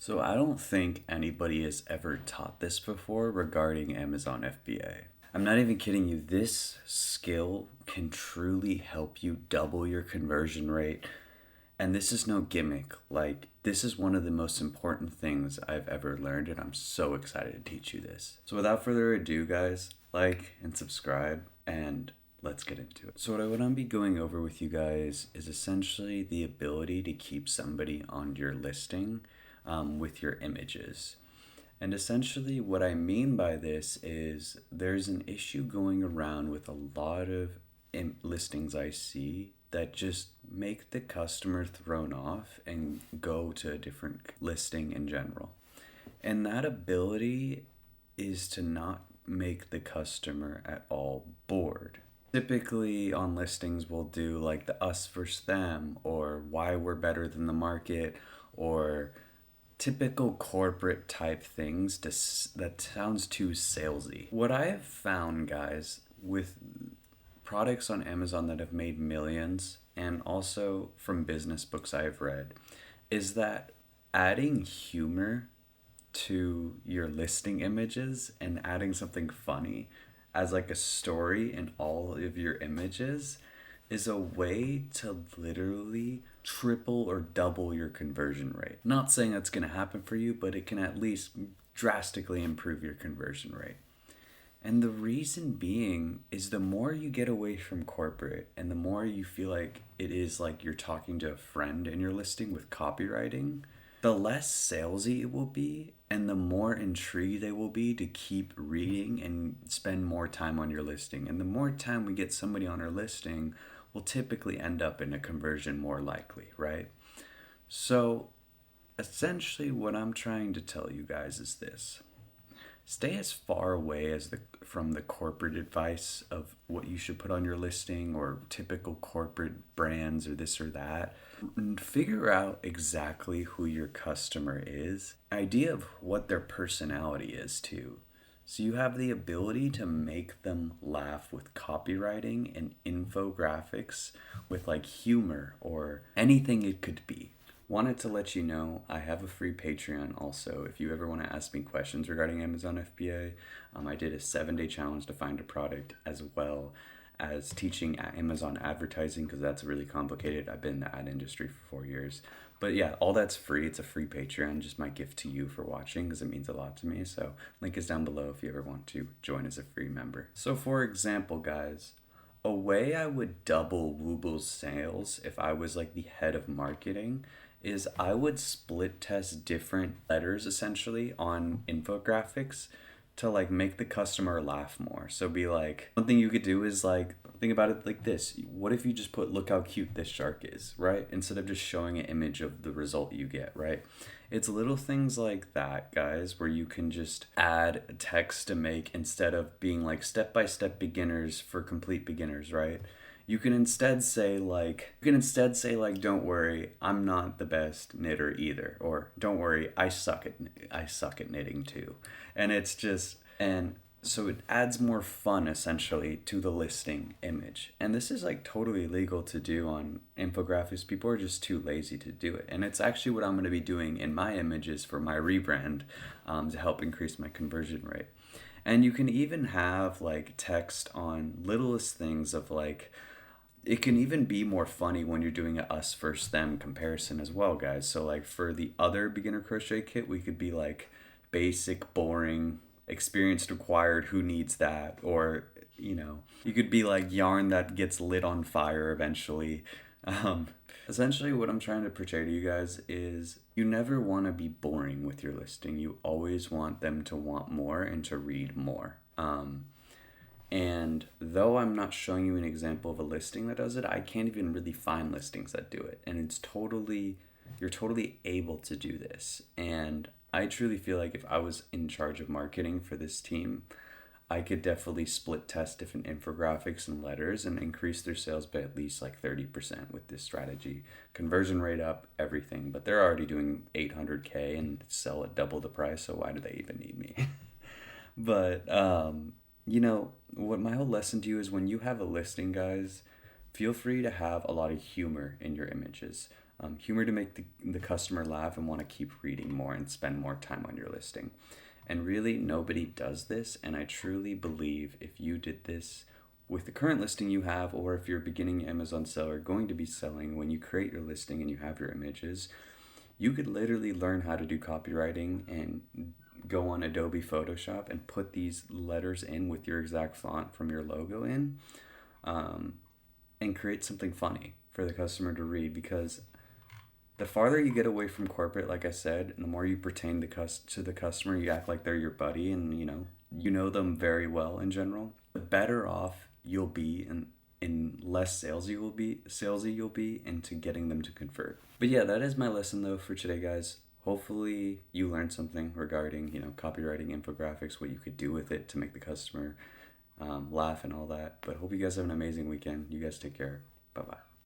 So I don't think anybody has ever taught this before regarding Amazon FBA. I'm not even kidding you. This skill can truly help you double your conversion rate. And this is no gimmick. Like, this is one of the most important things I've ever learned, and I'm so excited to teach you this. So, without further ado, guys, like and subscribe, and let's get into it. So, what I want to be going over with you guys is essentially the ability to keep somebody on your listing with your images. And essentially, what I mean by this is there's an issue going around with a lot of listings I see that just make the customer thrown off and go to a different listing in general. And that ability is to not make the customer at all bored. Typically on listings we'll do like the us versus them, or why we're better than the market, or typical corporate type things that sounds too salesy. What I have found, guys, with products on Amazon that have made millions, and also from business books I've read, is that adding humor to your listing images and adding something funny as like a story in all of your images is a way to literally triple or double your conversion rate. Not saying that's going to happen for you, but it can at least drastically improve your conversion rate. And the reason being is the more you get away from corporate and the more you feel like it is like you're talking to a friend in your listing with copywriting, the less salesy it will be and the more intrigued they will be to keep reading and spend more time on your listing. And the more time we get somebody on our listing will typically end up in a conversion more likely, right? So essentially what I'm trying to tell you guys is this. Stay as far away as from the corporate advice of what you should put on your listing or typical corporate brands or this or that. And figure out exactly who your customer is, idea of what their personality is too. So you have the ability to make them laugh with copywriting and infographics with like humor or anything it could be. Wanted to let you know I have a free Patreon also. If you ever want to ask me questions regarding Amazon FBA, I did a 7-day challenge to find a product, as well as teaching Amazon advertising, because that's really complicated. I've been in the ad industry for 4 years. But yeah, all that's free. It's a free Patreon, just my gift to you for watching, because it means a lot to me. So link is down below if you ever want to join as a free member. So for example, guys, a way I would double Wooble's sales if I was like the head of marketing is I would split test different letters essentially on infographics to like make the customer laugh more. So be like, one thing you could do is like, think about it like this. What if you just put, look how cute this shark is, right? Instead of just showing an image of the result you get, right? It's little things like that, guys, where you can just add text to make, instead of being like step-by-step beginners for complete beginners, right? You can instead say like, don't worry, I'm not the best knitter either, or don't worry, I suck at knitting too. And it's just, and so it adds more fun essentially to the listing image. And this is like totally legal to do on infographics. People are just too lazy to do it. And it's actually what I'm going to be doing in my images for my rebrand, to help increase my conversion rate. And you can even have like text on littlest things of like, it can even be more funny when you're doing a us versus them comparison as well, guys. So like for the other beginner crochet kit, we could be like basic, boring, experience required, who needs that? Or, you could be like yarn that gets lit on fire eventually. Um, Essentially what I'm trying to portray to you guys is you never want to be boring with your listing. You always want them to want more and to read more. And though I'm not showing you an example of a listing that does it, I can't even really find listings that do it. And you're totally able to do this. And I truly feel like if I was in charge of marketing for this team, I could definitely split test different infographics and letters and increase their sales by at least like 30% with this strategy. Conversion rate up, everything. But they're already doing 800K and sell at double the price, so why do they even need me? But what my whole lesson to you is, when you have a listing, guys, feel free to have a lot of humor in your images. Humor to make the customer laugh and want to keep reading more and spend more time on your listing. And really, nobody does this. And I truly believe if you did this with the current listing you have, or if you're a beginning Amazon seller going to be selling, when you create your listing and you have your images, you could literally learn how to do copywriting and go on Adobe Photoshop and put these letters in with your exact font from your logo in, and create something funny for the customer to read. Because the farther you get away from corporate, like I said, and the more you pertain to the customer, you act like they're your buddy, and you know them very well in general, the better off you'll be, and in less salesy you'll be into getting them to convert. But yeah, that is my lesson though for today, guys. Hopefully you learned something regarding copywriting, infographics, what you could do with it to make the customer laugh and all that. But hope you guys have an amazing weekend. You guys take care. Bye bye.